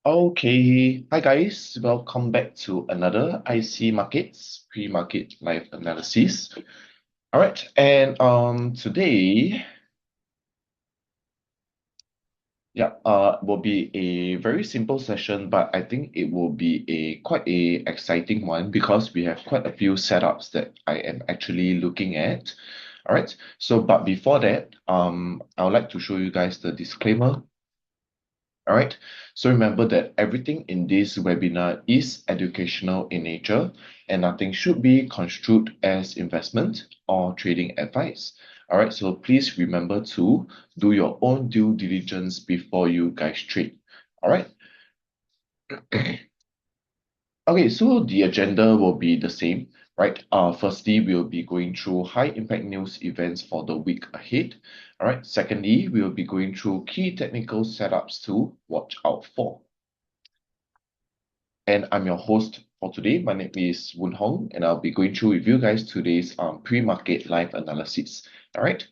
Okay, hi guys, welcome back to another IC Markets pre-market live analysis. All right, and today, will be a very simple session, but I think it will be a quite a exciting one because we have quite a few setups that I am actually looking at. All right, so but before that, I would like to show you guys the disclaimer. All right. So remember that everything in this webinar is educational in nature and nothing should be construed as investment or trading advice. All right. So please remember to do your own due diligence before you guys trade. All right. Okay, so the agenda will be the same, right? Firstly, we'll be going through high impact news events for the week ahead. All right. Secondly, we'll be going through key technical setups to watch out for. And I'm your host for today. My name is Woon Hong, and I'll be going through with you guys today's pre-market live analysis. All right.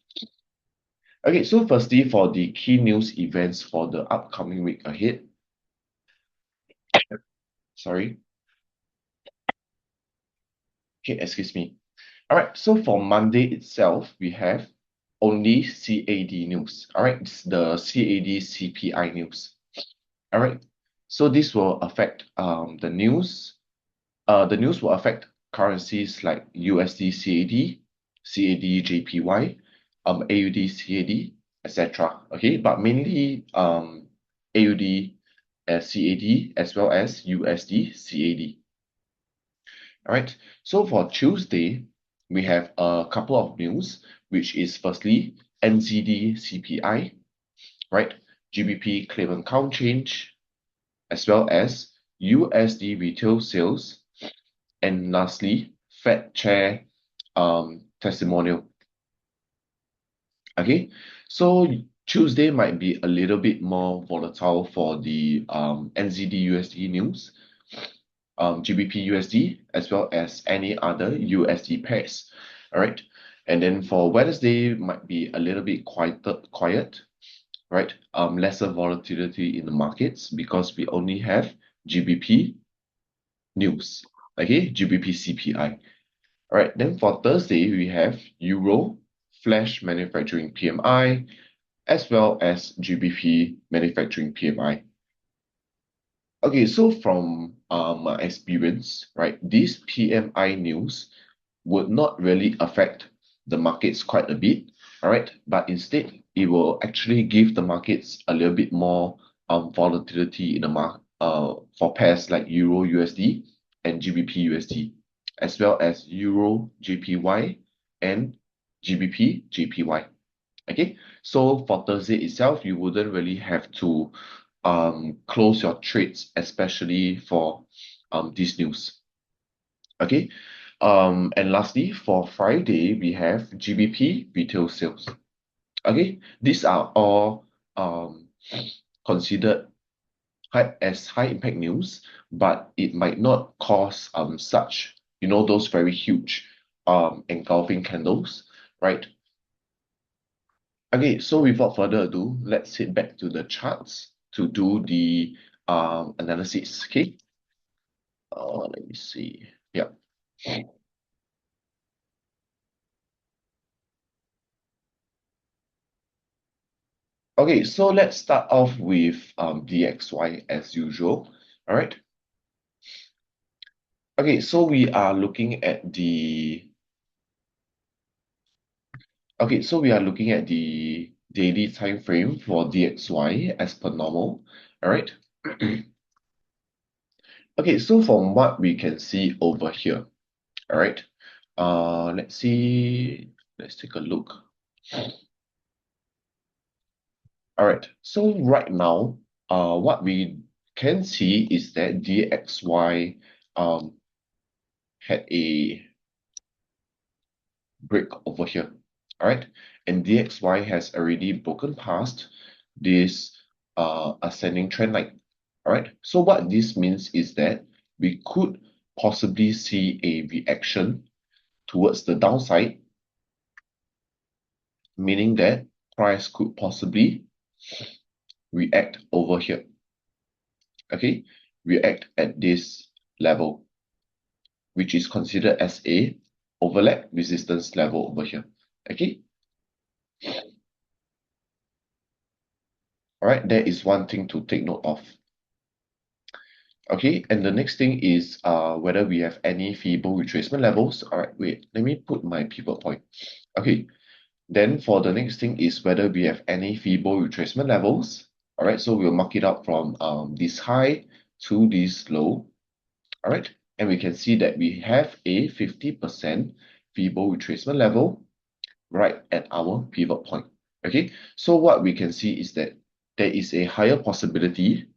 Okay, so firstly, for the key news events for the upcoming week ahead. Sorry. Okay, excuse me. All right, so for Monday itself, we have only CAD news. All right, it's the CAD CPI news. All right, so this will affect the news. The news will affect currencies like USD CAD, CAD JPY, AUD CAD, etc. Okay, but mainly AUD CAD as well as USD CAD. All right. So for Tuesday, we have a couple of news, which is firstly NZD CPI, right? GBP claimant count change, as well as USD retail sales, and lastly, Fed chair testimonial. Okay, so Tuesday might be a little bit more volatile for the NZD USD news, GBP USD, as well as any other USD pairs. All right, and then for Wednesday might be a little bit quiet, right? Lesser volatility in the markets because we only have GBP news. Okay, GBP CPI. All right, then for Thursday, we have Euro flash manufacturing PMI, as well as GBP manufacturing PMI. Okay, so from my experience, right, this PMI news would not really affect the markets quite a bit, all right, but instead it will actually give the markets a little bit more volatility in the market for pairs like Euro USD and GBP USD, as well as Euro JPY and GBP JPY. Okay, so for Thursday itself, you wouldn't really have to close your trades, especially for this news. Okay, and lastly, for Friday, we have GBP retail sales. Okay, these are all considered as high impact news, but it might not cause such, those very huge engulfing candles, right? Okay, so without further ado, let's head back to the charts to do the analysis. Okay, let me see. Yeah. Okay, so let's start off with DXY as usual. All right. Okay, so we are looking at the daily time frame for DXY as per normal. All right. Okay, so from what we can see over here, all right. Let's see. Let's take a look. All right. So right now, what we can see is that DXY had a break over here. All right. And DXY has already broken past this ascending trend line. All right. So what this means is that we could possibly see a reaction towards the downside, meaning that price could possibly react over here. okay, react at this level, which is considered as a overlap resistance level over here. Okay, all right, that is one thing to take note of. Okay, and the next thing is whether we have any feeble retracement levels. All right, wait, let me put my pivot point. Okay, then for the next thing is whether we have any feeble retracement levels. All right, so we'll mark it out from this high to this low. All right, and we can see that we have a 50% feeble retracement level right at our pivot point. Okay, so what we can see is that there is a higher possibility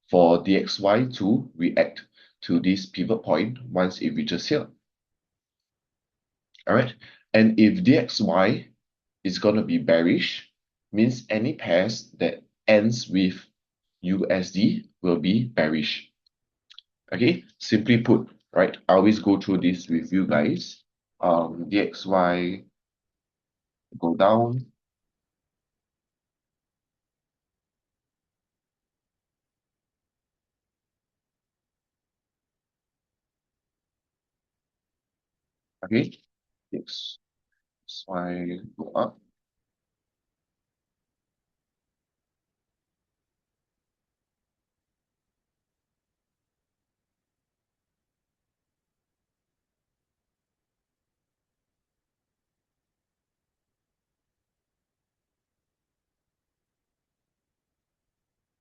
for DXY to react to this pivot point once it reaches here. All right, and if DXY is going to be bearish, means any pairs that ends with USD will be bearish. Okay, simply put, right? I always go through this with you guys. DXY go down. Okay, DXY go up.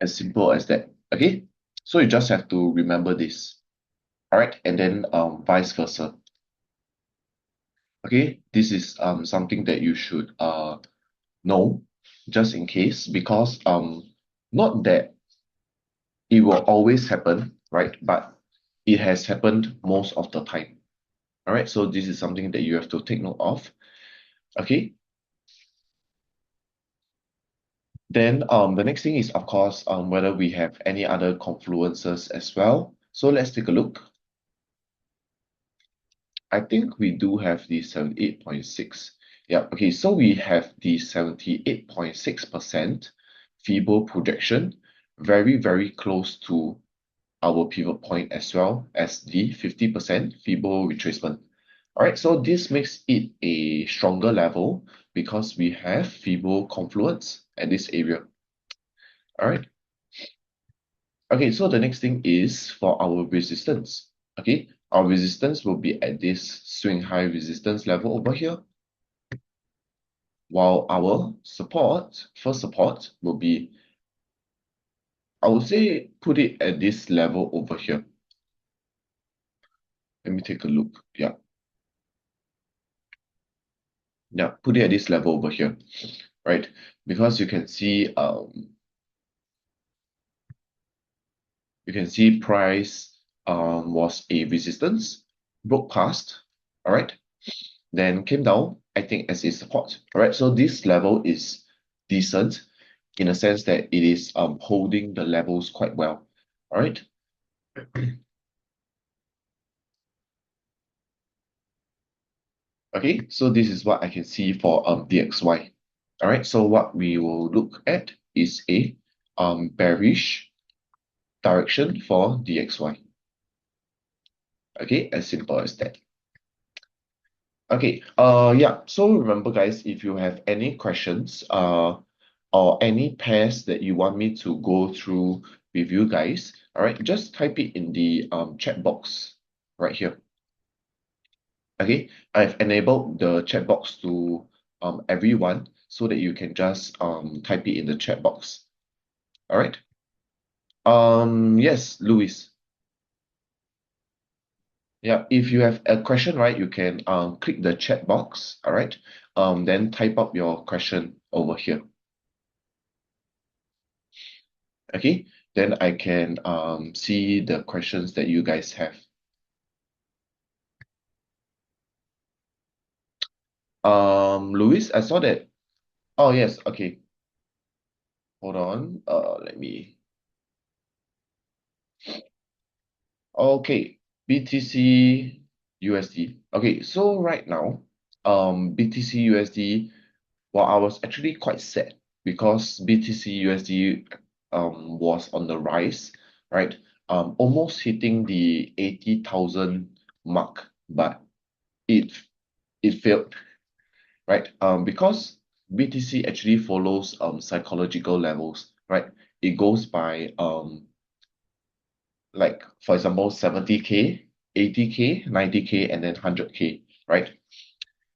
As simple as that. Okay, so you just have to remember this. All right, and then vice versa. Okay, this is something that you should know just in case, because not that it will always happen, right? But it has happened most of the time. All right, so this is something that you have to take note of. Okay, then the next thing is, of course, whether we have any other confluences as well. So let's take a look. I think we do have the 78.6. Yeah, okay, so we have the 78.6% feeble projection, very, very close to our pivot point as well as the 50% feeble retracement. All right, so this makes it a stronger level because we have feeble confluence at this area. All right. Okay, so the next thing is for our resistance. Okay, our resistance will be at this swing high resistance level over here, while our support, first support, will be, I would say, put it at this level over here. Let me take a look. Yeah. Yeah, put it at this level over here, right? Because you can see price was a resistance, broke past, all right, then came down, acting as a support, all right. So this level is decent in a sense that it is holding the levels quite well, all right. Okay, so this is what I can see for DXY. All right, so what we will look at is a bearish direction for DXY. Okay, as simple as that. Okay, yeah, so remember guys, if you have any questions or any pairs that you want me to go through with you guys, all right, just type it in the chat box right here. Okay, I've enabled the chat box to everyone so that you can just type it in the chat box. All right. Yes, Louis. Yeah, if you have a question, right, you can click the chat box, all right? Then type up your question over here. Okay, then I can see the questions that you guys have. Louis, I saw that. Oh yes, okay. Hold on. Let me. Okay, BTC USD. Okay, so right now, BTC USD, well, I was actually quite sad because BTC USD was on the rise, right? almost hitting the 80,000 mark, but it it failed, right? Because BTC actually follows psychological levels, right? It goes by like for example 70K, 80K, 90K, and then 100K, right?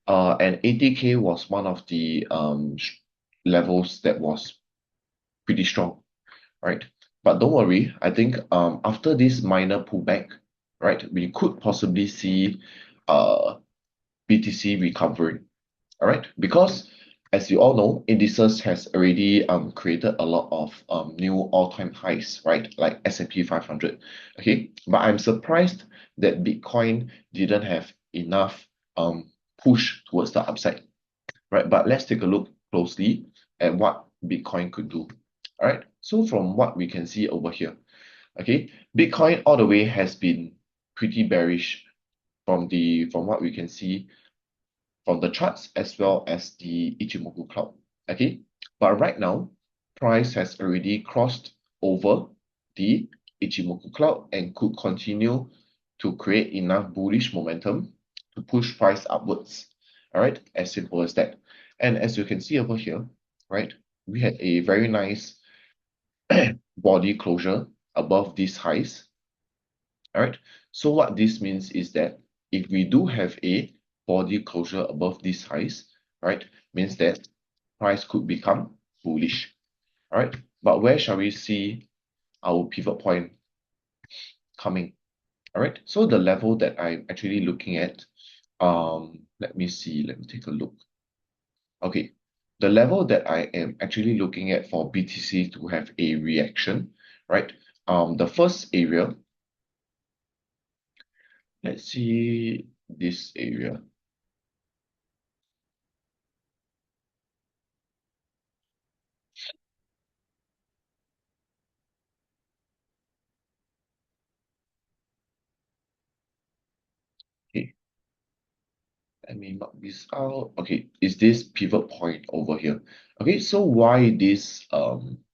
And 80K was one of the levels that was pretty strong, right? But don't worry, I think after this minor pullback, right, we could possibly see uh BTC recovering. All right, because as you all know, indices has already created a lot of new all-time highs, right? Like S&P 500. Okay, but I'm surprised that Bitcoin didn't have enough push towards the upside, right? But let's take a look closely at what Bitcoin could do. All right, so from what we can see over here, okay, Bitcoin all the way has been pretty bearish from what we can see from the charts as well as the Ichimoku cloud. Okay, but right now, price has already crossed over the Ichimoku cloud and could continue to create enough bullish momentum to push price upwards. All right, as simple as that. And as you can see over here, right, we had a very nice body closure above these highs. All right. So what this means is that if we do have a body closure above these highs, right, means that price could become bullish. All right. But where shall we see our pivot point coming? All right. So the level that I'm actually looking at, let me see, let me take a look. Okay. The level that I am actually looking at for BTC to have a reaction, right? The first area, let's see this area. Okay, let me mark this out. Okay, is this pivot point over here? Okay, so why this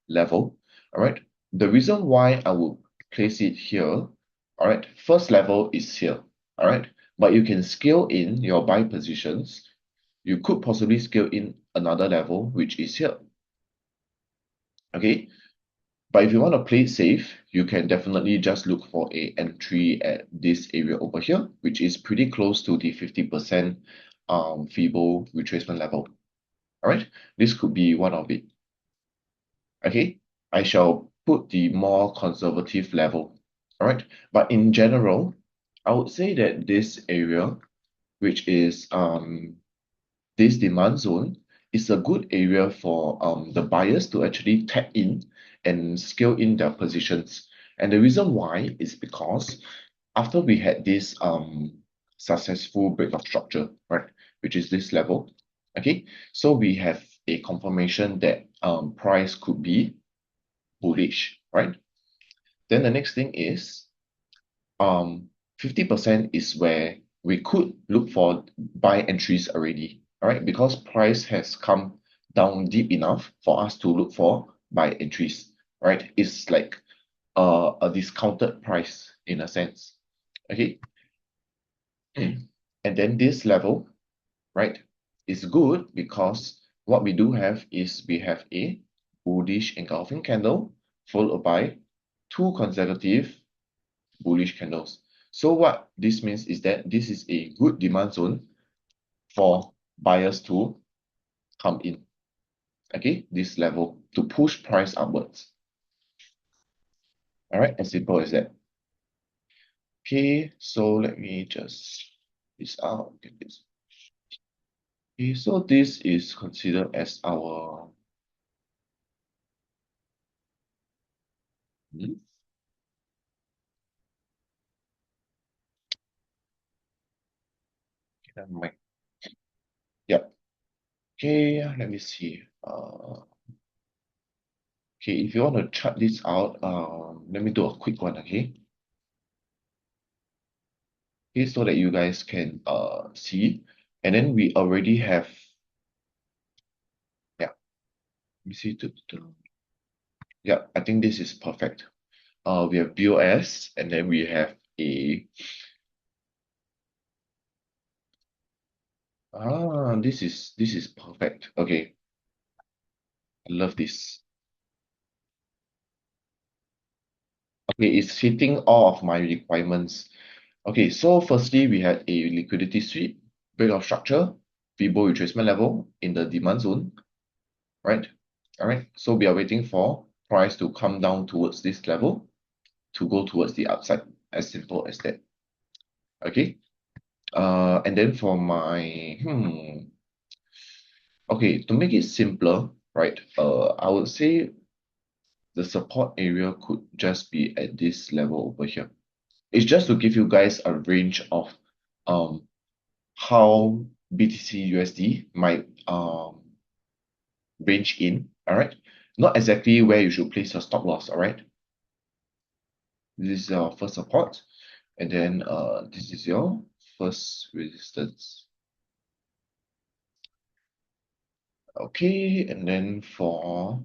level? All right, the reason why I would place it here, all right, first level is here, all right, but you can scale in your buy positions. You could possibly scale in another level, which is here. Okay, but if you want to play it safe, you can definitely just look for a entry at this area over here, which is pretty close to the 50% Fibo retracement level. All right, this could be one of it. Okay, I shall put the more conservative level. All right, but in general, I would say that this area, which is this demand zone, is a good area for the buyers to actually tap in and scale in their positions. And the reason why is because after we had this successful break of structure, right, which is this level, okay, so we have a confirmation that price could be bullish, right? Then the next thing is 50% is where we could look for buy entries already, all right? Because price has come down deep enough for us to look for buy entries, right? It's like a discounted price in a sense, okay? And then this level, right, is good because what we do have is we have a bullish engulfing candle followed by two consecutive bullish candles. So what this means is that this is a good demand zone for buyers to come in. Okay, this level to push price upwards. All right, as simple as that. Okay, so let me just this out. Get this. Okay, so this is considered as our hmm, never mind. Yep. Okay, let me see. Okay, if you want to chart this out, let me do a quick one, okay? Okay, so that you guys can see. And then we already have, yeah, let me see. Yeah, I think this is perfect. We have BOS, and then we have a this is perfect. Okay, I love this. Okay, it's hitting all of my requirements. Okay, so firstly, we had a liquidity sweep, break of structure, Fibo retracement level in the demand zone, right? All right, so we are waiting for price to come down towards this level to go towards the upside, as simple as that. Okay, and then for my, okay, to make it simpler, right? I would say the support area could just be at this level over here. It's just to give you guys a range of um how BTC USD might range in, all right? Not exactly where you should place your stop loss, all right? This is your first support, and then this is your first resistance. Okay, and then for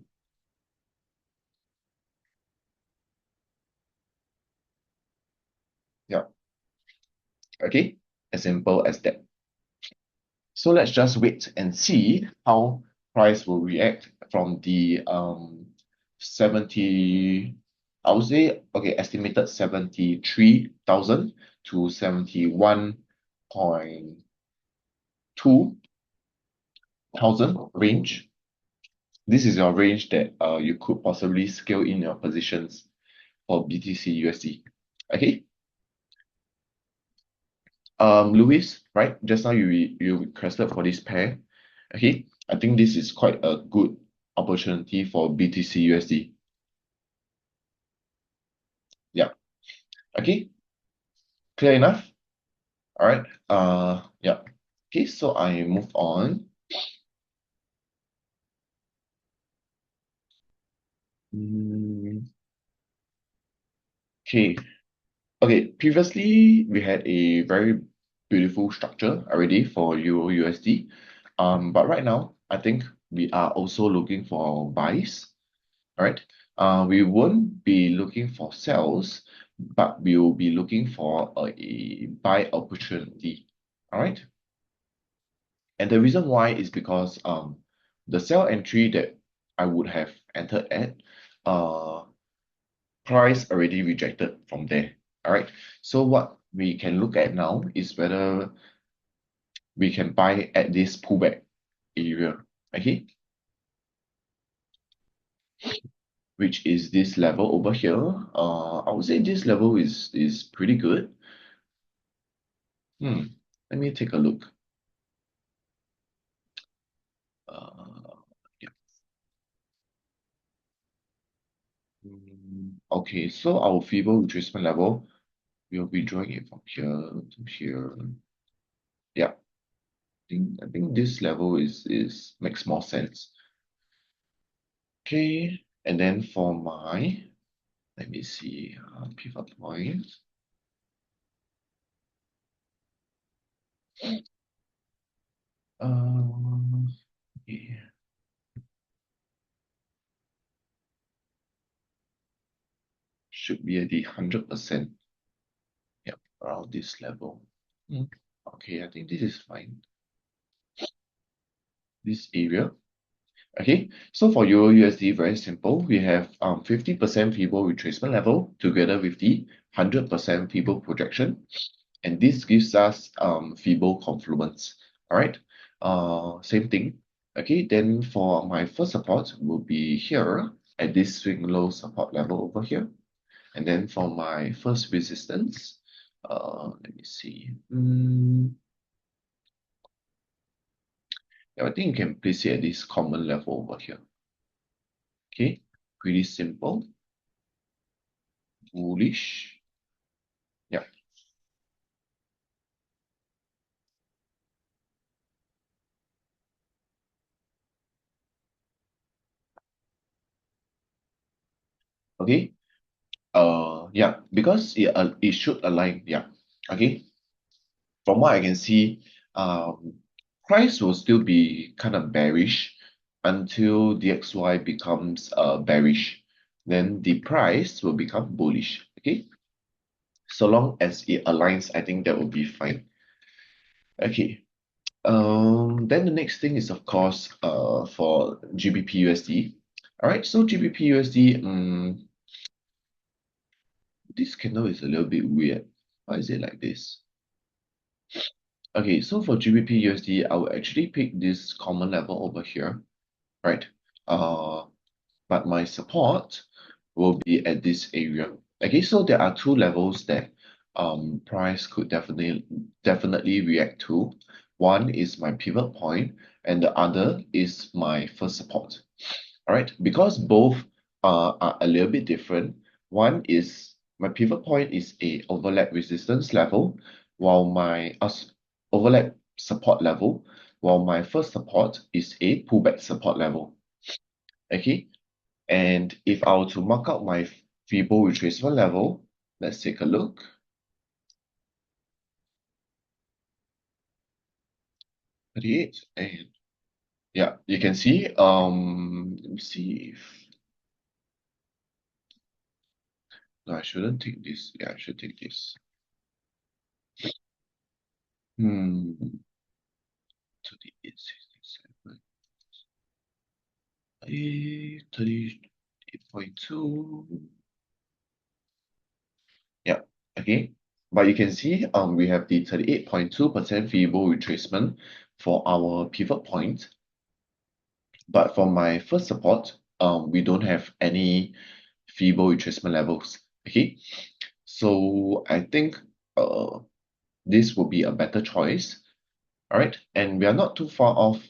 yeah, okay, as simple as that. So let's just wait and see how price will react from the 70, I would say, okay, estimated 73,000 to 71.2 thousand range. This is your range that you could possibly scale in your positions for BTC USD. Okay. Louis, right? Just now you requested for this pair. Okay, I think this is quite a good opportunity for BTC USD. Yeah. Okay, clear enough? All right. Yeah. Okay, so I move on. Mm, okay. Okay, previously we had a very beautiful structure already for Euro USD. But right now, I think we are also looking for buys. All right. We won't be looking for sales, but we will be looking for a buy opportunity. All right. And the reason why is because the sell entry that I would have entered at uh price already rejected from there. All right. So what we can look at now is whether we can buy at this pullback area. Okay, which is this level over here. I would say this level is pretty good. Hmm. Let me take a look. Yeah. Okay, so our feeble retracement level, we'll be drawing it from here to here. Yeah, I think this level is makes more sense. Okay, and then for my, let me see, pivot point. Yeah, should be at the 100%. Yep, around this level. Hmm. Okay, I think this is fine. This area. Okay, so for Euro USD, very simple. We have 50% feeble retracement level together with the 100% feeble projection, and this gives us feeble confluence. All right, same thing. Okay, then for my first support will be here at this swing low support level over here, and then for my first resistance, let me see. Yeah, I think you can place it at this common level over here. Okay, pretty simple. Bullish. Yeah. Okay. Yeah, because it should align. Yeah. Okay. From what I can see, price will still be kind of bearish until DXY becomes bearish. then the price will become bullish. Okay, so long as it aligns, I think that will be fine. Okay. Then the next thing is of course for GBP USD. All right, so GBP USD, this candle is a little bit weird. Why is it like this? Okay, so for GBP USD, I will actually pick this common level over here, right? Uh, but my support will be at this area. Okay, so there are two levels that price could definitely react to. One is my pivot point, and the other is my first support. All right, because both are a little bit different. One is my pivot point is a overlap resistance level, while my overlap support level, while my first support is a pullback support level. Okay, and if I were to mark out my Fibo retracement level, let's take a look. 38, and yeah, you can see. Let me see if no, I shouldn't take this. Yeah, I should take this. Hmm, 38, 67. 38.2. Yeah, okay. But you can see we have the 38.2% Fibo retracement for our pivot point. But for my first support, we don't have any Fibo retracement levels. Okay. So I think this will be a better choice. All right. And we are not too far off.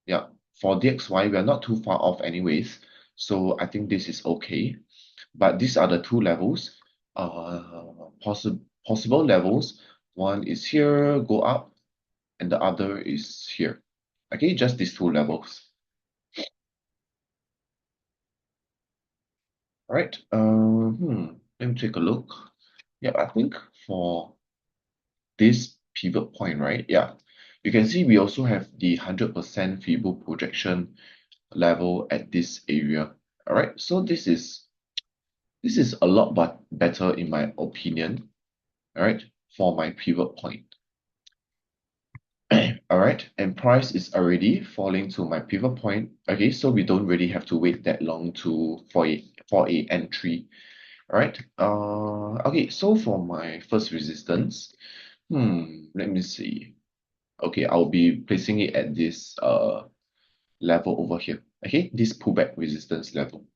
Yeah, for DXY, we are not too far off anyways. So I think this is okay. But these are the two levels. Possible levels. One is here, go up, and the other is here. Okay, just these two levels. All right. Let me take a look. Yeah, I think for this pivot point, right? Yeah, you can see we also have the 100% feeble projection level at this area. All right, so this is a lot but better in my opinion. All right, for my pivot point. All right, and price is already falling to my pivot point. Okay, so we don't really have to wait that long for a entry. All right. Okay, so for my first resistance, let me see. Okay, I'll be placing it at this level over here. Okay, this pullback resistance level.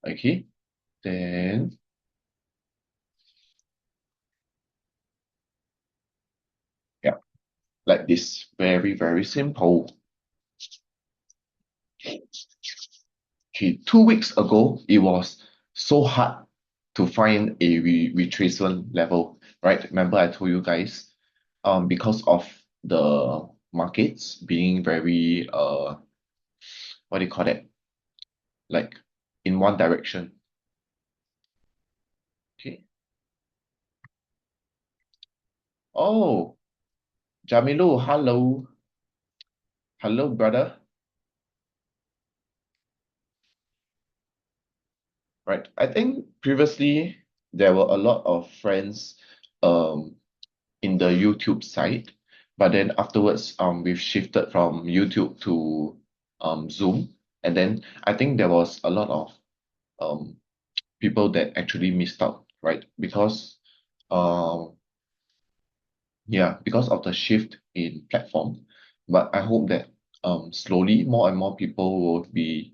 Okay, then yeah, like this. Very, very simple. Okay, 2 weeks ago, it was so hard to find a retracement level, right? Remember I told you guys, because of the markets being very what do you call that? Like in one direction. Okay. Oh, Jamilu, hello. Hello, brother. Right. I think previously there were a lot of friends um in the YouTube side, but then afterwards we've shifted from YouTube to Zoom, and then I think there was a lot of um people that actually missed out, right? Because um yeah, because of the shift in platform. But I hope that slowly more and more people will be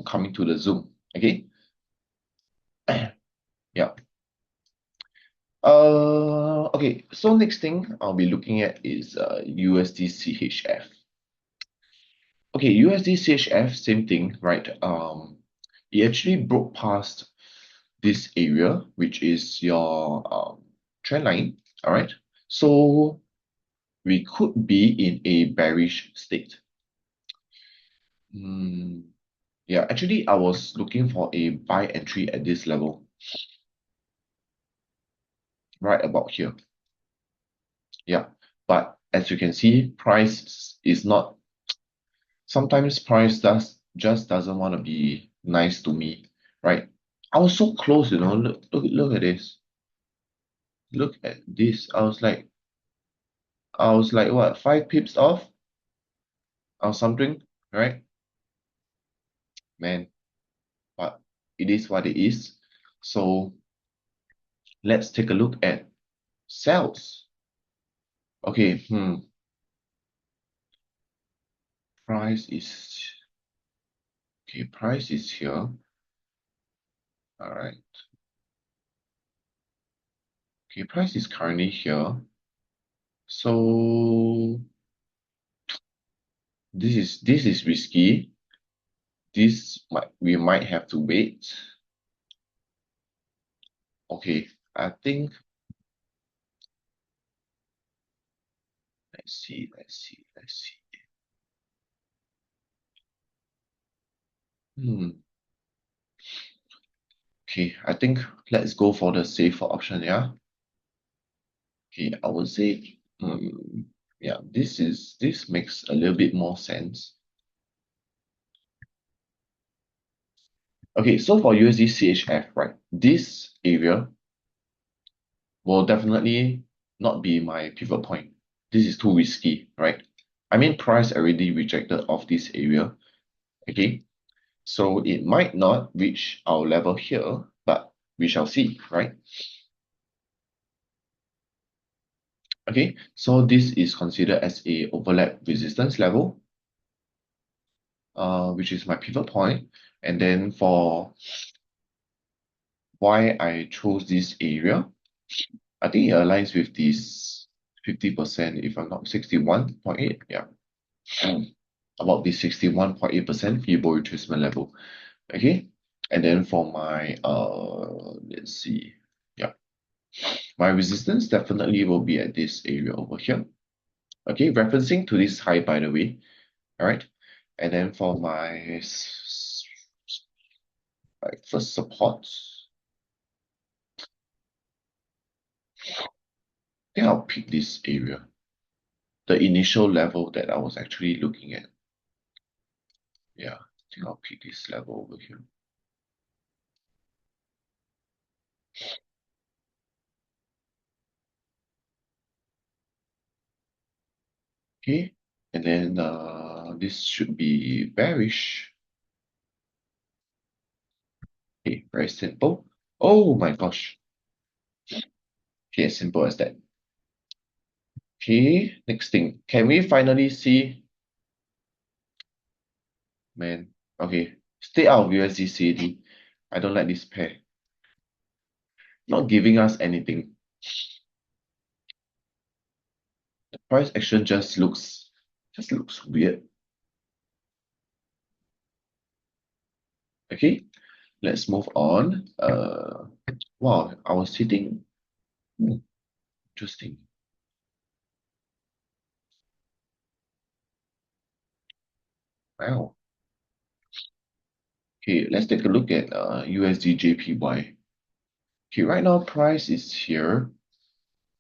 coming to the Zoom. Okay. Yeah. Okay, so next thing I'll be looking at is USD CHF. Okay, USD CHF, same thing, right? It actually broke past this area, which is your trend line. All right. So we could be in a bearish state. Yeah, actually, I was looking for a buy entry at this level, right about here. Yeah, but as you can see, price is not sometimes price just doesn't want to be nice to me, right? I was so close, you know. Look at this. Look at this. I was like what, 5 pips off or something, right? Man, but it is what it is. So let's take a look at sales. Okay, price is okay, price is here. All right. Okay, price is currently here. So this is risky. We might have to wait. Okay, I think let's see. Hmm. Okay, I think let's go for the safer option, yeah. Okay, I would say yeah, this makes a little bit more sense. Okay, so for USD CHF, right, this area will definitely not be my pivot point. This is too risky, right? I mean, price already rejected off this area. Okay, so it might not reach our level here, but we shall see, right? Okay, so this is considered as a overlap resistance level, which is my pivot point. And then for why I chose this area, I think it aligns with this 50%, if I'm not 61.8, yeah. About the 61.8% Fibo retracement level. Okay. And then for my let's see. Yeah. My resistance definitely will be at this area over here. Okay, referencing to this high, by the way. All right. And then for my first support, I think I'll pick this area. The initial level that I was actually looking at. Yeah, I think I'll pick this level over here. Okay. And then this should be bearish. Okay, very simple. Oh my gosh. Okay, as simple as that. Okay, next thing. Can we finally see, man? Okay, stay out of USD CAD. I don't like this pair. Not giving us anything. The price action just looks weird. Okay, let's move on. Wow, I was sitting. Interesting. Wow. Okay, let's take a look at USD JPY. Okay, right now price is here.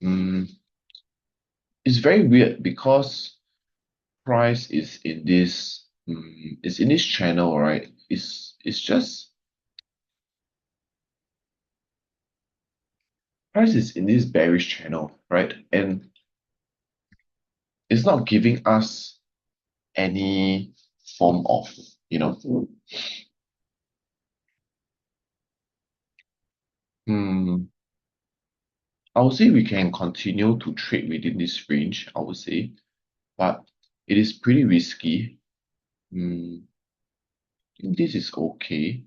Mm, it's very weird because price is in this channel, right? It's just price is in this bearish channel, right? And it's not giving us any form of, you know, hmm, I would say we can continue to trade within this range, I would say, but it is pretty risky. Hmm, I think this is okay.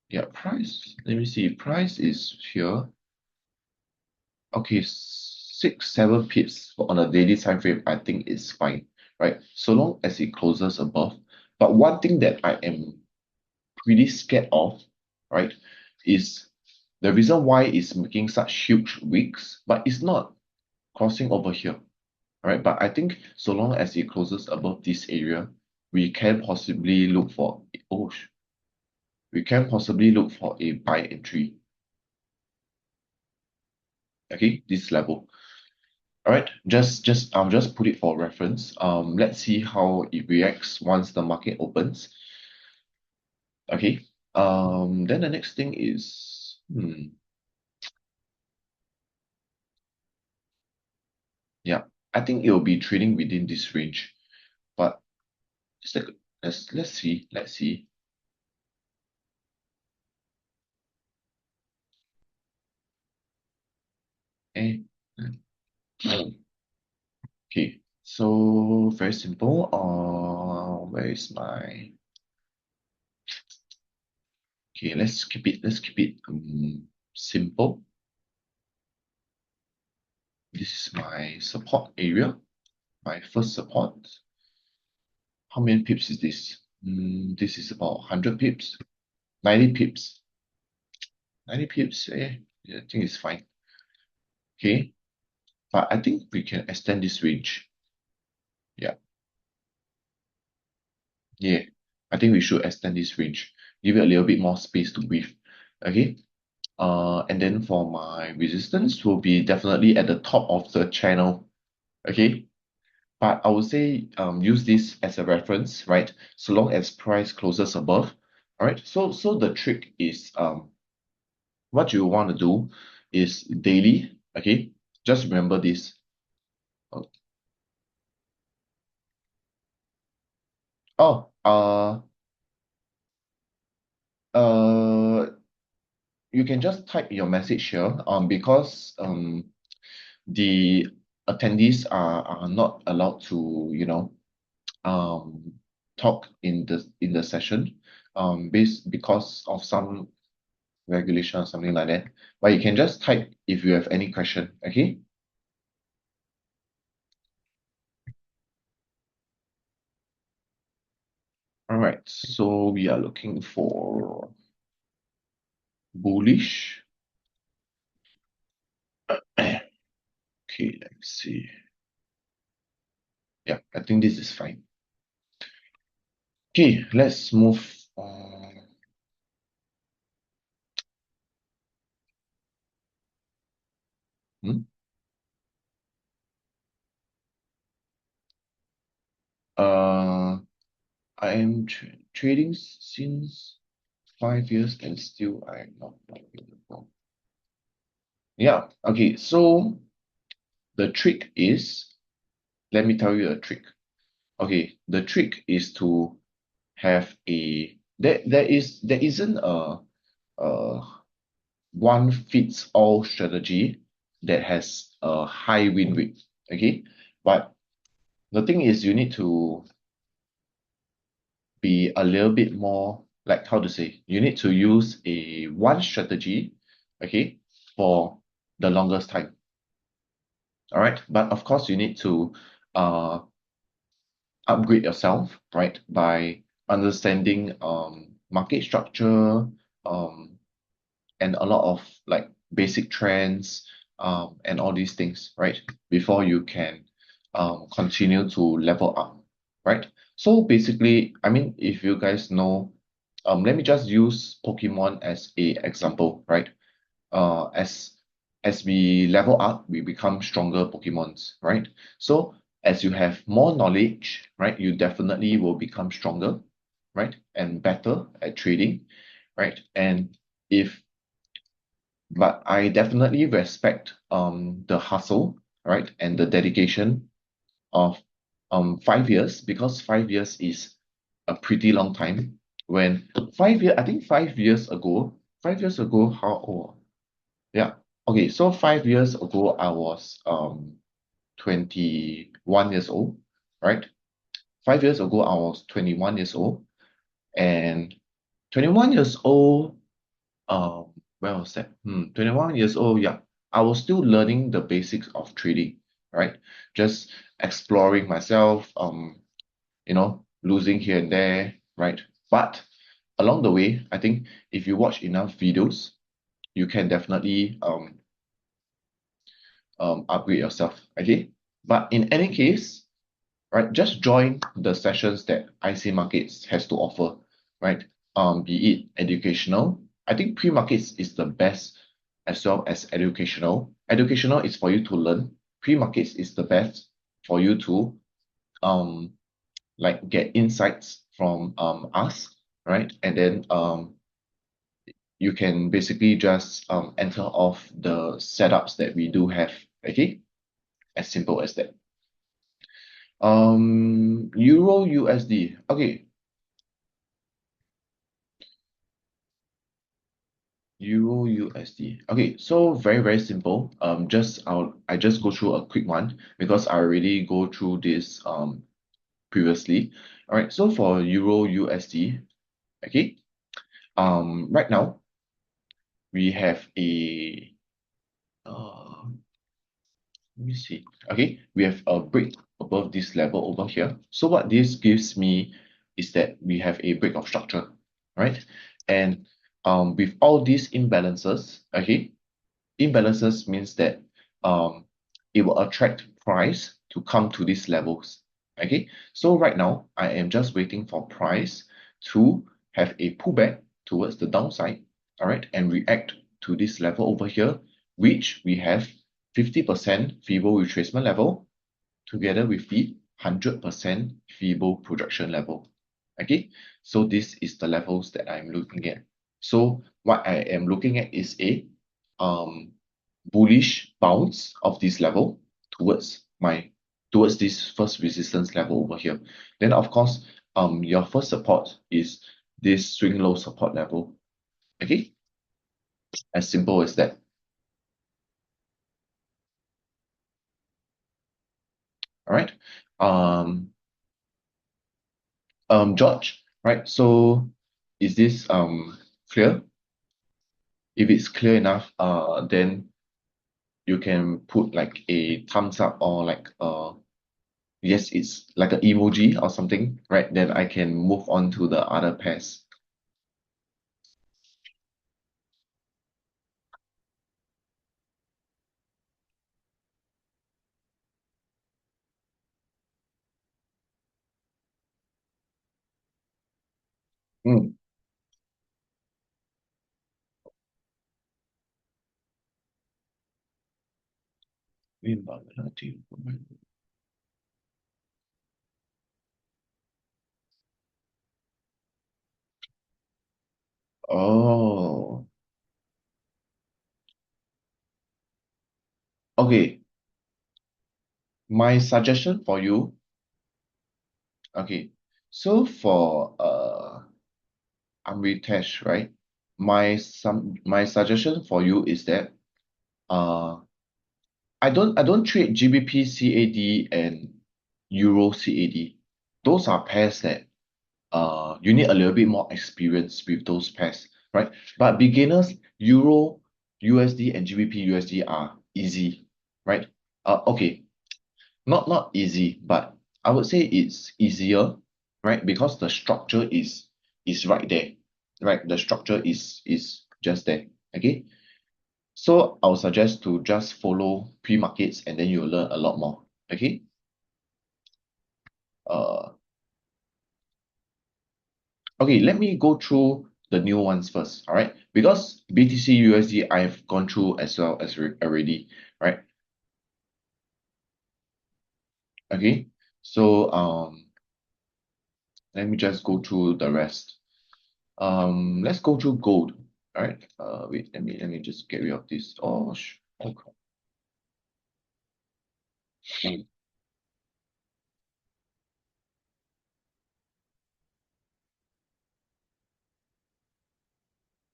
Yeah, price. Let me see. Price is here. Okay, 6, 7 pips on a daily time frame, I think it's fine, right? So long as it closes above. But one thing that I am pretty scared of, right, is the reason why it's making such huge wicks, but it's not crossing over here, right? But I think so long as it closes above this area, we can possibly look for oh, we can possibly look for a buy entry. Okay, this level. All right, I'll just put it for reference. Let's see how it reacts once the market opens. Okay. Then the next thing is, yeah, I think it will be trading within this range, but just like let's see. Eh, okay, so very simple. Where is my? Okay, let's keep it simple. This is my support area, my first support. How many pips is this? This is about 100 pips, 90 pips. 90 pips, yeah, I think it's fine. Okay, but I think we can extend this range. Yeah, yeah. I think we should extend this range. Give it a little bit more space to breathe. Okay. And then for my resistance will be definitely at the top of the channel. Okay. But I would say use this as a reference, right? So long as price closes above. All right. So the trick is what you want to do is daily. Okay. Just remember this. Oh, oh, uh, you can just type your message here. Because the attendees are not allowed to, um talk in the session, because of some regulation or something like that. But you can just type if you have any question. Okay. All right. So we are looking for bullish. Okay, let's see. Yeah, I think this is fine. Okay, let's move on. Hmm? Uh, I am trading since 5 years and still I am not available. Yeah, okay, so the trick is, let me tell you a trick. Okay, the trick is to have there isn't a one fits all strategy that has a high win rate. Okay, but the thing is you need to be a little bit more, like, how to say, you need to use a one strategy, okay, for the longest time. All right, but of course you need to uh upgrade yourself, right, by understanding market structure, um and a lot of like basic trends, and all these things, right, before you can continue to level up, right? So basically, I mean, if you guys know, let me just use Pokemon as a example, right? As we level up, we become stronger Pokemons, right? So as you have more knowledge, right, you definitely will become stronger, right, and better at trading, right? And if but I definitely respect the hustle, right, and the dedication of 5 years, because 5 years is a pretty long time. When 5 year, I think 5 years ago, 5 years ago, how old? Yeah. Okay, so 5 years ago I was 21 years old, right? 5 years ago I was 21 years old, and 21 years old, where was that? 21 years old, yeah. I was still learning the basics of trading, right? Just exploring myself, losing here and there, right? But along the way, I think if you watch enough videos, you can definitely upgrade yourself, okay? But in any case, right, just join the sessions that IC Markets has to offer, right? Be it educational. I think pre-markets is the best as well as educational. Educational is for you to learn. pre-markets is the best for you to um like get insights from us, right? And then you can basically just enter off the setups that we do have. Okay, as simple as that. Euro USD. Okay, Euro USD. Okay, so very simple. I just go through a quick one because I already go through this previously. All right, so for Euro USD, okay, right now we have a let me see. Okay, we have a break above this level over here. So what this gives me is that we have a break of structure, right? And with all these imbalances, okay, imbalances means that um, it will attract price to come to these levels. Okay, so right now I am just waiting for price to have a pullback towards the downside, all right, and react to this level over here, which we have 50% feeble retracement level together with the 100% feeble projection level. Okay, so this is the levels that I'm looking at. So what I am looking at is a um bullish bounce of this level towards my towards this first resistance level over here. Then of course, your first support is this swing low support level. Okay, as simple as that. All right. Um, George, right? So is this clear? If it's clear enough, then you can put like a thumbs up or like yes, it's like an emoji or something, right? Then I can move on to the other pairs. Mm. Liability. Oh, okay. My suggestion for you, okay. So for Amritesh, right? My suggestion for you is that uh I don't trade GBP CAD and Euro CAD. Those are pairs that you need a little bit more experience with those pairs, right? But beginners, Euro, USD, and GBP USD are easy, right? Okay, not easy, but I would say it's easier, right? Because the structure is right there, right? The structure is just there. Okay. So I would suggest to just follow pre-markets and then you'll learn a lot more. Okay. Uh, okay, let me go through the new ones first. All right. Because BTC USD I've gone through as well as already, right? Okay. So let me just go through the rest. Let's go through gold. All right. Wait, let me just get rid of this. Oh, oh crap.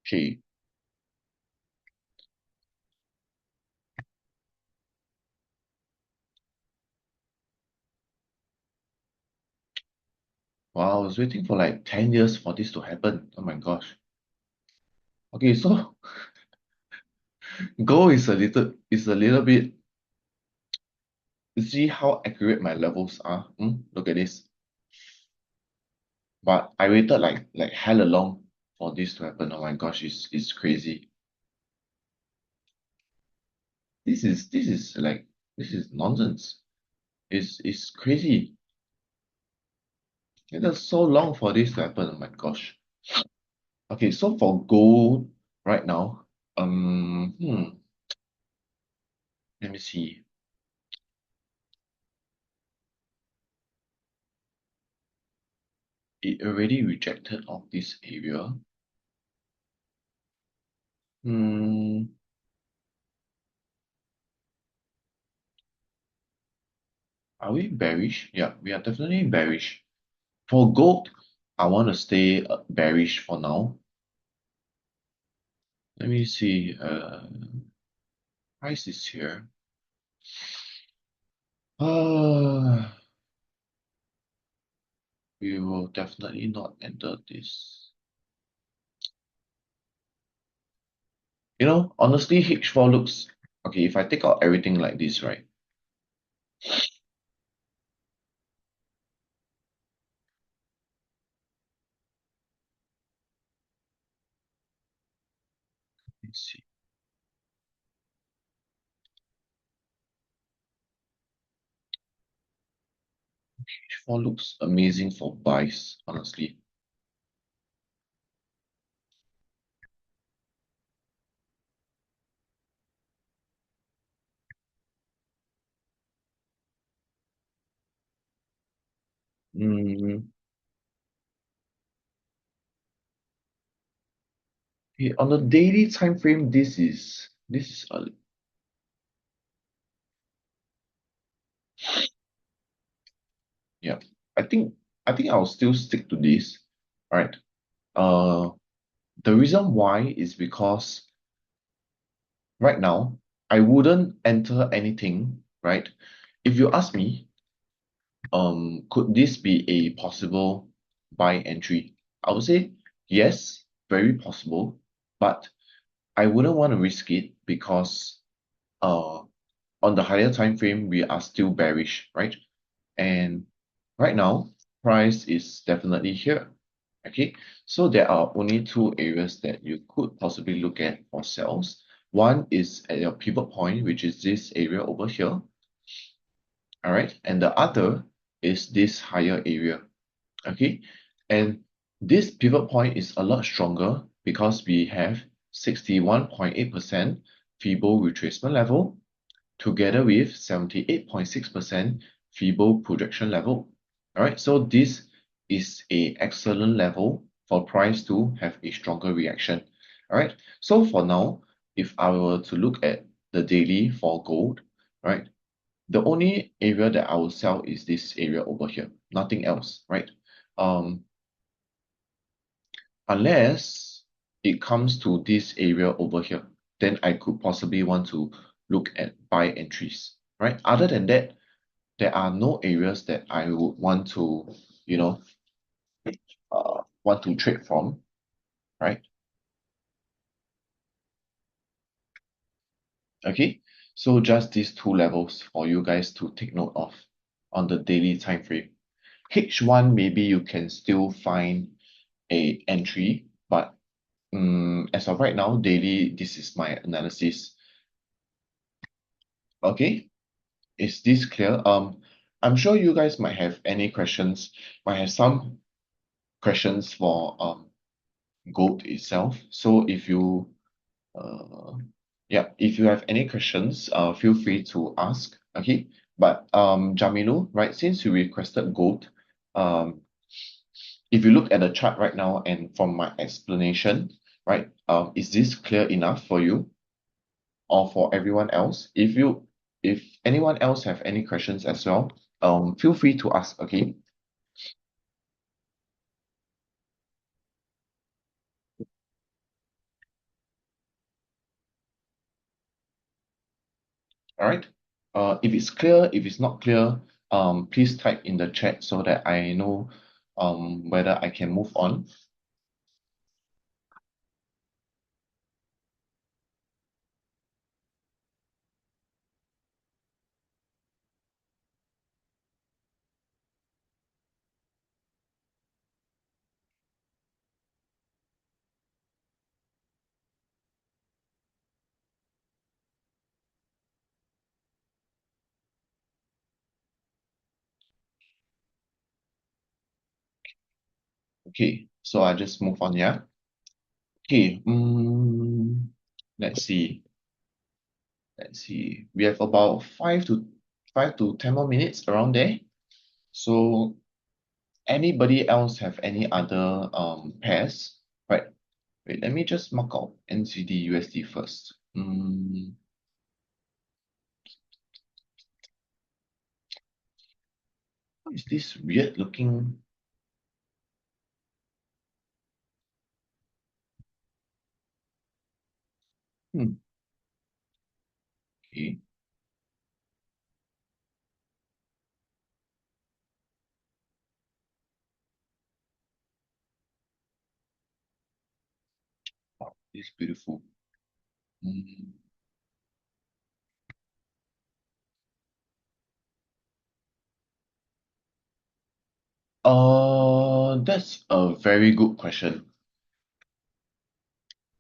Okay. Wow, I was waiting for like 10 years for this to happen. Oh my gosh. Okay, so gold is a little bit. See how accurate my levels are. Look at this. But I waited like hella long for this to happen. Oh my gosh, it's crazy. This is nonsense. It's crazy. It is so long for this to happen. Oh my gosh. Okay, so for gold right now, let me see. it already rejected of this area. Hmm, are we bearish? Yeah, we are definitely bearish. For gold, I want to stay bearish for now. Let me see. Price is here. Uh, we will definitely not enter this. Honestly, H4 looks okay. If I take out everything like this, right? Let's see. H4 looks amazing for buys, honestly. Mm, okay, on the daily time frame, this is a yeah. I think I think I'll still stick to this. Right. Uh, the reason why is because right now I wouldn't enter anything. Right. If you ask me, could this be a possible buy entry? I would say yes, very possible, but I wouldn't want to risk it because uh on the higher time frame we are still bearish, right? And right now price is definitely here. Okay, so there are only two areas that you could possibly look at for sales. One is at your pivot point, which is this area over here, all right, and the other is this higher area. Okay, and this pivot point is a lot stronger because we have 61.8% feeble retracement level together with 78.6% feeble projection level. All right, so this is a excellent level for price to have a stronger reaction. All right, so for now, if I were to look at the daily for gold, right, the only area that I will sell is this area over here, nothing else, right? Um, unless it comes to this area over here, then I could possibly want to look at buy entries, right? Other than that, there are no areas that I would want to, you know, want to trade from, right? Okay, so just these two levels for you guys to take note of on the daily time frame. H1, maybe you can still find a entry, but as of right now, daily, this is my analysis. Okay, is this clear? I'm sure you guys might have any questions, might have some questions for gold itself. So uh, if you have any questions, feel free to ask. Okay, but Jamilu, right? Since you requested gold, um, if you look at the chart right now and from my explanation, right, is this clear enough for you or for everyone else? If anyone else have any questions as well, feel free to ask. Okay. All right. If it's clear, if it's not clear, please type in the chat so that I know whether I can move on. Okay, so I just move on, yeah. Okay, let's see. Let's see. We have about 5 to 10 more minutes around there. So Anybody else have any other pairs? Right. Wait, let me just mark out NZD USD first. What is this weird looking? Hmm. Okay. Wow, this is beautiful. Hmm. That's a very good question.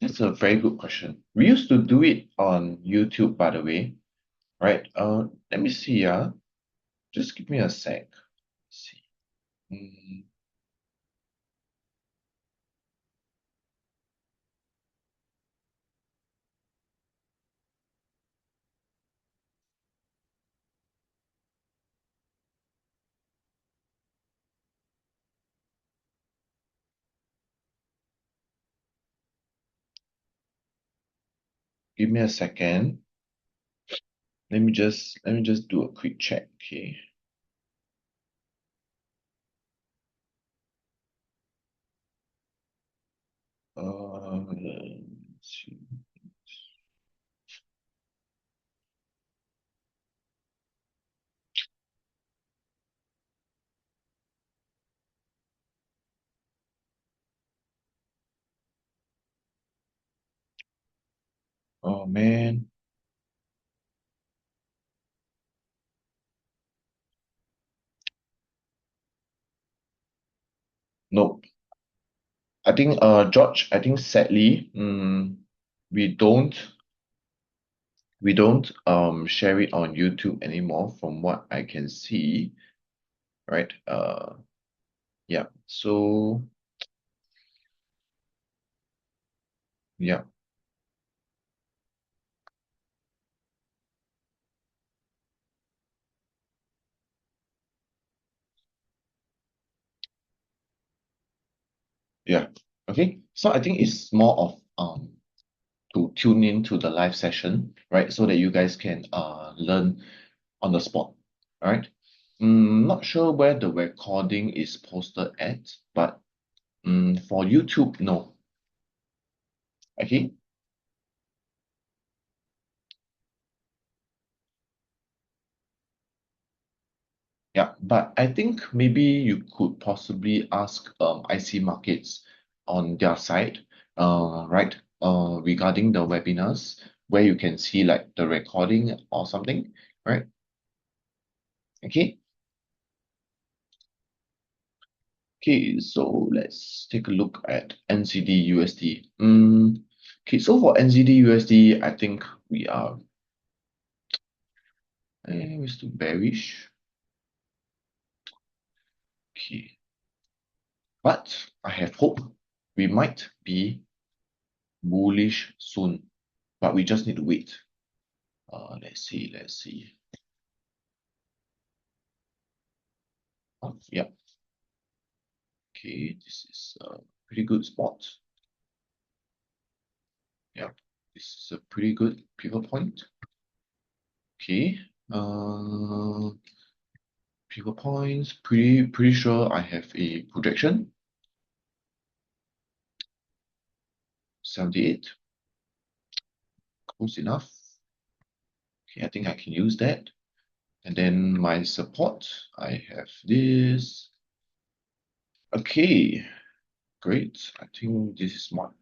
That's a very good question. We used to do it on YouTube, by the way, right? Let me see. Just give me a sec. Let's see. Mm, give me a second. Let me just do a quick check. Okay. Let's see. Oh man. Nope. I think George, I think sadly, we don't we don't share it on YouTube anymore from what I can see, right? Yeah. So yeah, yeah. Okay. So I think it's more of to tune in to the live session, right? So that you guys can learn on the spot. All right. Not sure where the recording is posted at, but for YouTube, no. Okay. Yeah, but I think maybe you could possibly ask IC Markets on their side, right, regarding the webinars where you can see like the recording or something, right? Okay. Okay, so let's take a look at NZD USD. Okay, so for NZD USD, I think we are we're still bearish. Okay, but I have hope we might be bullish soon, but we just need to wait. Let's see. Oh, yeah. Okay, this is a pretty good spot. Yeah, this is a pretty good pivot point. Okay. Pivot points. Pretty sure I have a projection. 78. Close enough. Okay, I think I can use that. And then my support, I have this. Okay, great. I think this is smart.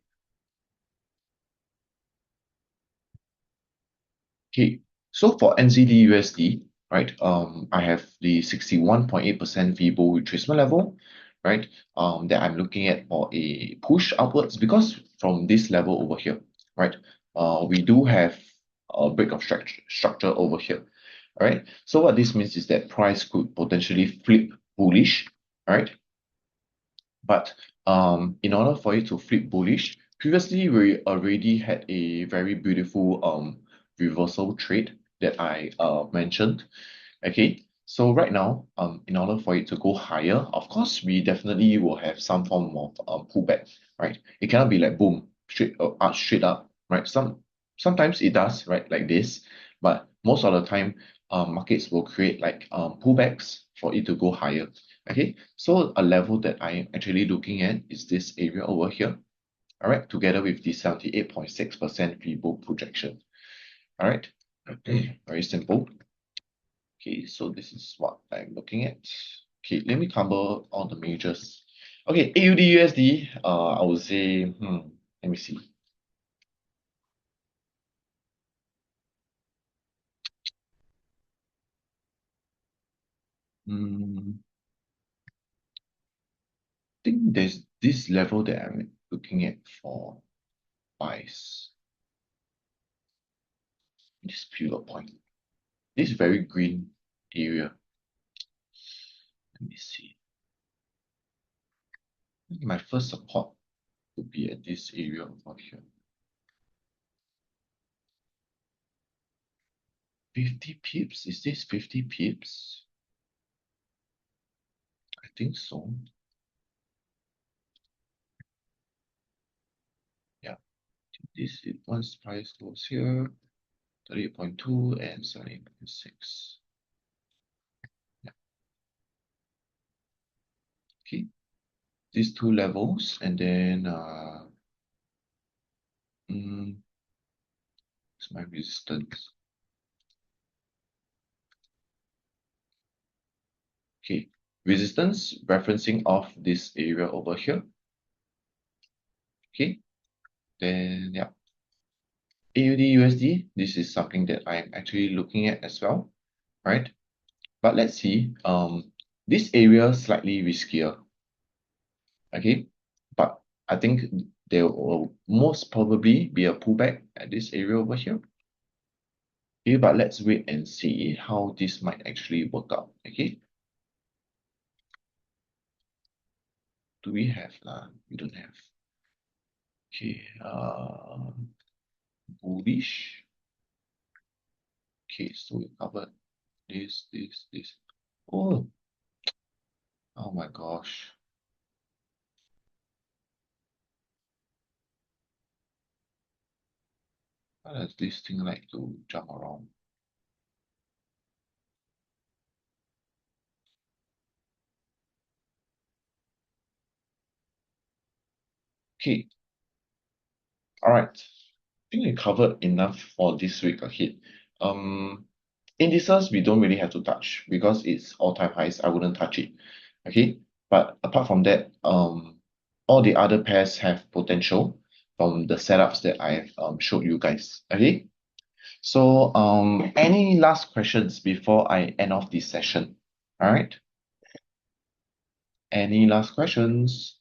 Okay, so for NZD USD, right, I have the 61.8% VBO retracement level, right, that I'm looking at for a push upwards because from this level over here, right, we do have a break of structure over here, all right? So what this means is that price could potentially flip bullish, all right? But in order for it to flip bullish, previously we already had a very beautiful reversal trade that I mentioned. Okay, So right now, in order for it to go higher, of course, we definitely will have some form of pullback, right? It cannot be like boom, straight up, straight up, right? Sometimes it does, right, like this, but most of the time, markets will create like pullbacks for it to go higher. Okay, so a level that I'm actually looking at is this area over here, all right, together with the 78.6% Fibo projection. All right, very simple. Okay, so this is what I'm looking at. Okay, let me cover all the majors. Okay, AUD USD, I would say, let me see. Hmm, I think there's this level that I'm looking at for buys. This pivot point. This very green area. Let me see. I think my first support would be at this area over here. 50 pips? Is this 50 pips? I think so. Yeah. This is once price goes here, 38.2 and 78.6. Yeah. Okay. These two levels, and then it's my resistance. Okay. Resistance referencing off this area over here. Okay. Then yeah. AUD USD, this is something that I'm actually looking at as well, right? But let's see. This area slightly riskier. Okay. But I think there will most probably be a pullback at this area over here. Okay, but let's wait and see how this might actually work out. Okay. Do we have we don't have. Okay, bullish. Okay, so we covered this. Oh, oh my gosh. Why does this thing like to jump around? Okay, all right. I think we covered enough for this week ahead. Um, Indices we don't really have to touch because it's all-time highs. I wouldn't touch it. Okay, but apart from that, all the other pairs have potential from the setups that I've showed you guys. Okay, so any last questions before I end off this session? All right, any last questions?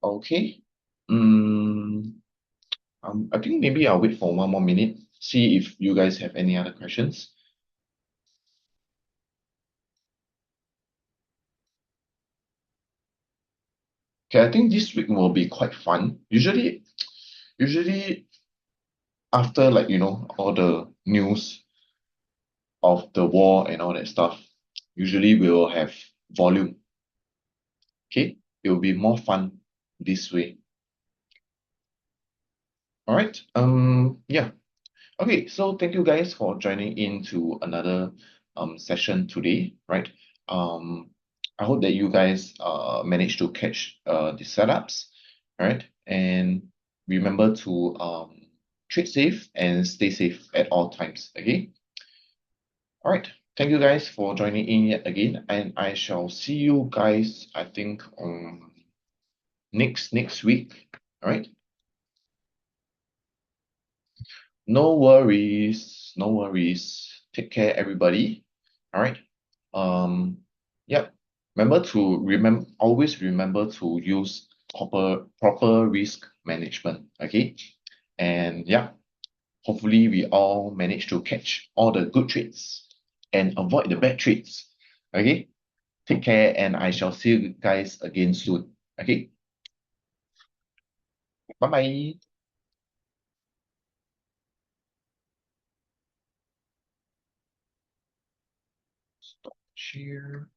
Okay. Mm, I think maybe I'll wait for one more minute, see if you guys have any other questions. Okay, I think this week will be quite fun. Usually after like all the news of the war and all that stuff, usually we will have volume. Okay, it will be more fun this way. All right. Yeah. Okay, so thank you guys for joining in to another session today, right? Um, I hope that you guys managed to catch the setups, right? And remember to trade safe and stay safe at all times. Okay. All right. Thank you guys for joining in yet again, and I shall see you guys, I think, next week. All right. No worries. No worries. Take care, everybody. All right. Um, yep. Always remember to use proper risk management. Okay. And yeah, hopefully we all manage to catch all the good trades and avoid the bad trades. Okay. Take care, and I shall see you guys again soon. Okay. Bye bye. Stop share.